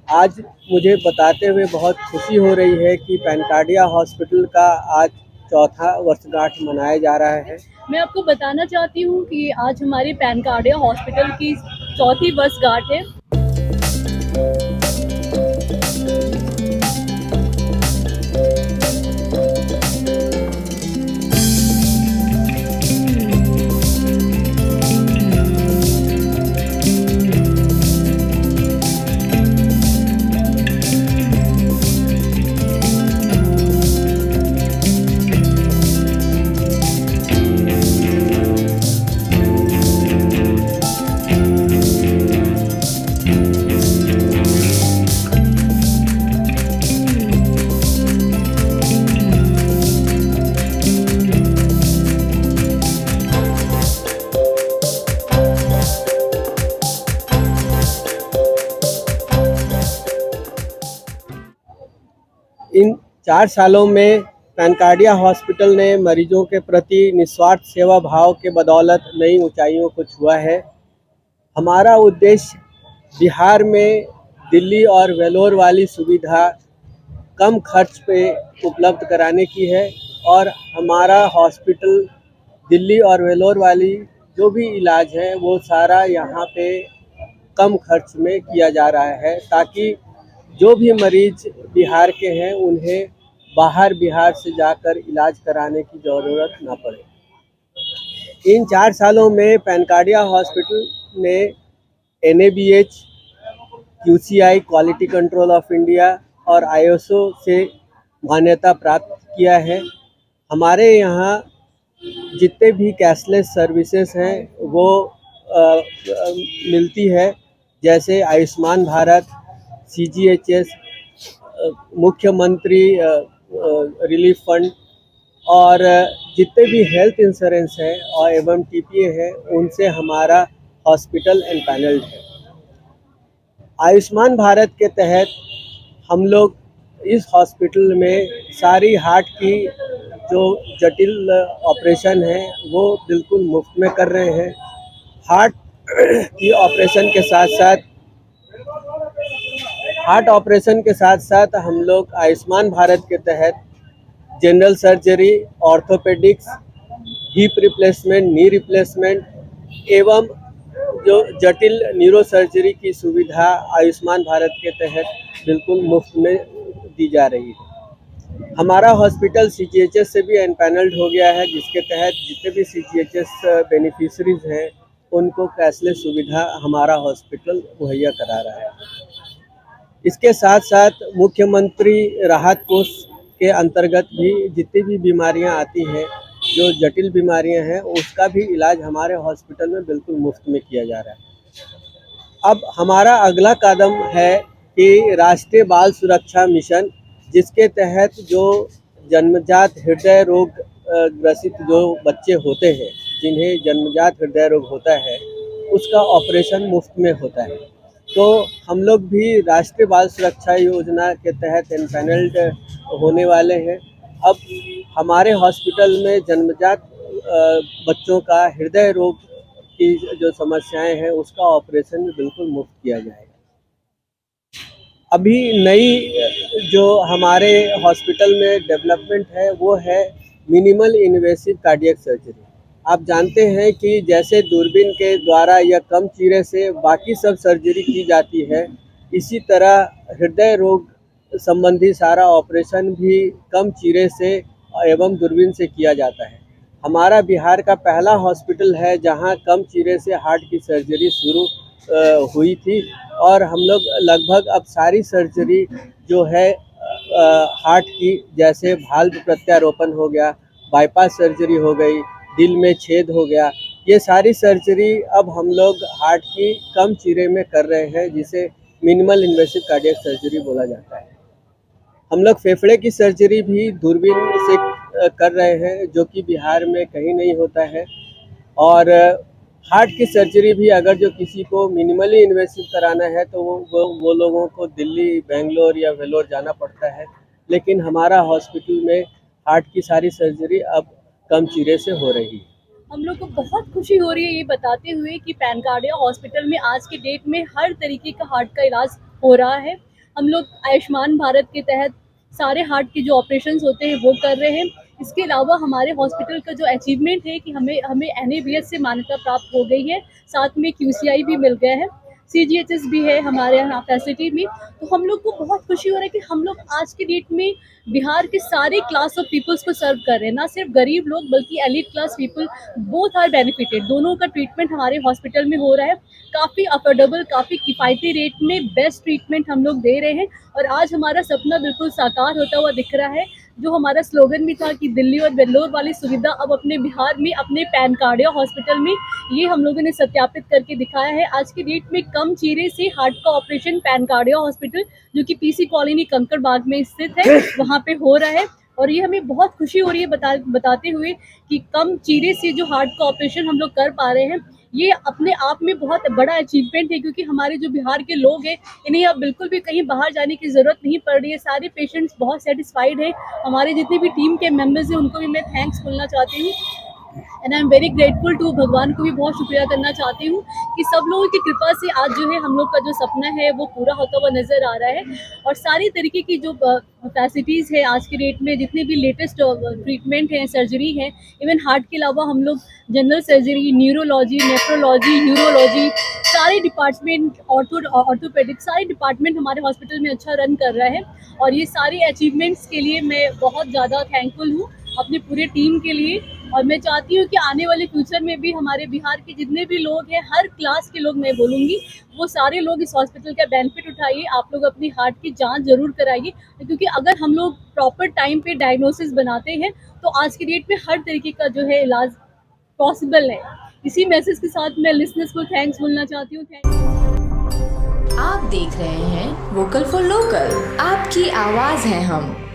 आज मुझे बताते हुए बहुत खुशी हो रही है कि पैनकार्डिया हॉस्पिटल का आज चौथा वर्षगांठ मनाया जा रहा है। मैं आपको बताना चाहती हूँ कि आज हमारी पैनकार्डिया हॉस्पिटल की चौथी वर्षगांठ है। इन 4 सालों में पैनकार्डिया हॉस्पिटल ने मरीजों के प्रति निस्वार्थ सेवा भाव के बदौलत नई ऊंचाइयों को छुआ है। हमारा उद्देश्य बिहार में दिल्ली और वेलोर वाली सुविधा कम खर्च पे उपलब्ध कराने की है और हमारा हॉस्पिटल दिल्ली और वेलोर वाली जो भी इलाज है वो सारा यहाँ पे कम खर्च में किया जा रहा है, ताकि जो भी मरीज बिहार के हैं उन्हें बाहर बिहार से जाकर इलाज कराने की ज़रूरत ना पड़े। इन 4 सालों में पैनकार्डिया हॉस्पिटल ने NABH, QCI quality control of India और ISO से मान्यता प्राप्त किया है। हमारे यहाँ जितने भी कैशलेस सर्विसेज हैं वो मिलती है, जैसे आयुष्मान भारत, CGHS, मुख्यमंत्री रिलीफ फंड और जितने भी हेल्थ इंश्योरेंस है और एवं TPA है, उनसे हमारा हॉस्पिटल एम्पैनल्ड है। आयुष्मान भारत के तहत हम लोग इस हॉस्पिटल में सारी हार्ट की जो जटिल ऑपरेशन है वो बिल्कुल मुफ्त में कर रहे हैं। हार्ट की ऑपरेशन के साथ साथ हम लोग आयुष्मान भारत के तहत general surgery, orthopaedics, hip replacement, knee replacement एवं जो जटिल न्यूरो सर्जरी की सुविधा आयुष्मान भारत के तहत बिल्कुल मुफ्त में दी जा रही है। हमारा हॉस्पिटल CGHS से भी एम्पैनल्ड हो गया है, जिसके तहत जितने भी CGHS बेनिफिशरीज हैं उनको कैशलेस सुविधा हमारा हॉस्पिटल मुहैया करा रहा है। इसके साथ साथ मुख्यमंत्री राहत कोष के अंतर्गत भी जितनी भी बीमारियां आती हैं, जो जटिल बीमारियां हैं, उसका भी इलाज हमारे हॉस्पिटल में बिल्कुल मुफ्त में किया जा रहा है। अब हमारा अगला कदम है कि राष्ट्रीय बाल सुरक्षा मिशन, जिसके तहत जो जन्मजात हृदय रोग ग्रसित जो बच्चे होते हैं, जिन्हें जन्मजात हृदय रोग होता है, उसका ऑपरेशन मुफ्त में होता है। तो हम लोग भी राष्ट्रीय बाल सुरक्षा योजना के तहत एम्पैनल्ड होने वाले हैं। अब हमारे हॉस्पिटल में जन्मजात बच्चों का हृदय रोग की जो समस्याएं हैं उसका ऑपरेशन भी बिल्कुल मुफ्त किया जाएगा। अभी नई जो हमारे हॉस्पिटल में डेवलपमेंट है वो है मिनिमल इन्वेसिव कार्डियक सर्जरी। आप जानते हैं कि जैसे दूरबीन के द्वारा या कम चीरे से बाकी सब सर्जरी की जाती है, इसी तरह हृदय रोग संबंधी सारा ऑपरेशन भी कम चीरे से एवं दूरबीन से किया जाता है। हमारा बिहार का पहला हॉस्पिटल है जहां कम चीरे से हार्ट की सर्जरी शुरू हुई थी और हम लोग लगभग अब सारी सर्जरी जो है हार्ट की, जैसे भाल्व प्रत्यारोपण हो गया, बाईपास सर्जरी हो गई, दिल में छेद हो गया, ये सारी सर्जरी अब हम लोग हार्ट की कम चीरे में कर रहे हैं, जिसे मिनिमल इन्वेसिव कार्डियक सर्जरी बोला जाता है। हम लोग फेफड़े की सर्जरी भी दूरबीन से कर रहे हैं, जो कि बिहार में कहीं नहीं होता है। और हार्ट की सर्जरी भी अगर जो किसी को मिनिमली इन्वेसिव कराना है तो वो लोगों को दिल्ली, बेंगलोर या वेलोर जाना पड़ता है, लेकिन हमारा हॉस्पिटल में हार्ट की सारी सर्जरी अब कम चीरे से हो रही है। हम लोग को बहुत खुशी हो रही है ये बताते हुए कि पैनकार्डिया हॉस्पिटल में आज के डेट में हर तरीके का हार्ट का इलाज हो रहा है। हम लोग आयुष्मान भारत के तहत सारे हार्ट के जो ऑपरेशंस होते हैं वो कर रहे हैं। इसके अलावा हमारे हॉस्पिटल का जो अचीवमेंट है कि हमें हमें NABH से मान्यता प्राप्त हो गई है, साथ में QCI भी मिल गया है, CGHS भी है हमारे यहाँ फैसिलिटी में। तो हम लोग को बहुत खुशी हो रहा है कि हम लोग आज के डेट में बिहार के सारे क्लास ऑफ पीपल्स को सर्व कर रहे हैं, ना सिर्फ गरीब लोग बल्कि elite class people, both are benefited. दोनों का ट्रीटमेंट हमारे हॉस्पिटल में हो रहा है, काफ़ी अफोर्डेबल, काफ़ी किफ़ायती रेट में बेस्ट ट्रीटमेंट हम लोग दे रहे हैं। और आज हमारा सपना बिल्कुल साकार होता हुआ दिख रहा है। जो हमारा स्लोगन भी था कि दिल्ली और बेंगलोर वाली सुविधा अब अपने बिहार में, अपने पैनकार्डिया हॉस्पिटल में, ये हम लोगों ने सत्यापित करके दिखाया है। आज की डेट में कम चीरे से हार्ट का ऑपरेशन पैनकार्डिया हॉस्पिटल, जो कि PC कॉलोनी कंकड़ बाग में स्थित है, वहाँ पे हो रहा है। और ये हमें बहुत खुशी हो रही है बताते हुए कि कम चीरे से जो हार्ट का ऑपरेशन हम लोग कर पा रहे हैं, ये अपने आप में बहुत बड़ा अचीवमेंट है। क्योंकि हमारे जो बिहार के लोग हैं, इन्हें अब बिल्कुल भी कहीं बाहर जाने की ज़रूरत नहीं पड़ रही है। सारे पेशेंट्स बहुत सेटिस्फाइड हैं। हमारे जितने भी टीम के मेंबर्स हैं उनको भी मैं थैंक्स बोलना चाहती हूँ। And I am very grateful to, भगवान को भी बहुत शुक्रिया करना चाहती हूँ कि सब लोगों की कृपा से आज जो है हम लोग का जो सपना है वो पूरा होता हुआ नज़र आ रहा है। और सारी तरीके की जो फैसिलिटीज़ है आज के डेट में, जितने भी लेटेस्ट ट्रीटमेंट हैं, सर्जरी है, इवन हार्ट के अलावा हम लोग general surgery, neurology, nephrology, urology, सारे डिपार्टमेंट, ऑर्थोपेडिक, सारे डिपार्टमेंट हमारे हॉस्पिटल में अच्छा रन कर रहा है। और ये सारे अचीवमेंट्स के लिए मैं बहुत ज़्यादा थैंकफुल हूँ अपनी पूरे टीम के लिए। और मैं चाहती हूँ कि आने वाले फ्यूचर में भी हमारे बिहार के जितने भी लोग हैं, हर क्लास के लोग मैं बोलूँगी, वो सारे लोग इस हॉस्पिटल का बेनिफिट उठाइए। आप लोग अपनी हार्ट की जांच जरूर कराइए, क्योंकि अगर हम लोग प्रॉपर टाइम पे डायग्नोसिस बनाते हैं तो आज की डेट में हर तरीके का जो है इलाज पॉसिबल है। इसी मैसेज के साथ मैं लिसनर्स को थैंक्स बोलना चाहती हूँ। आप देख रहे हैं वोकल फॉर लोकल, आपकी आवाज है हम।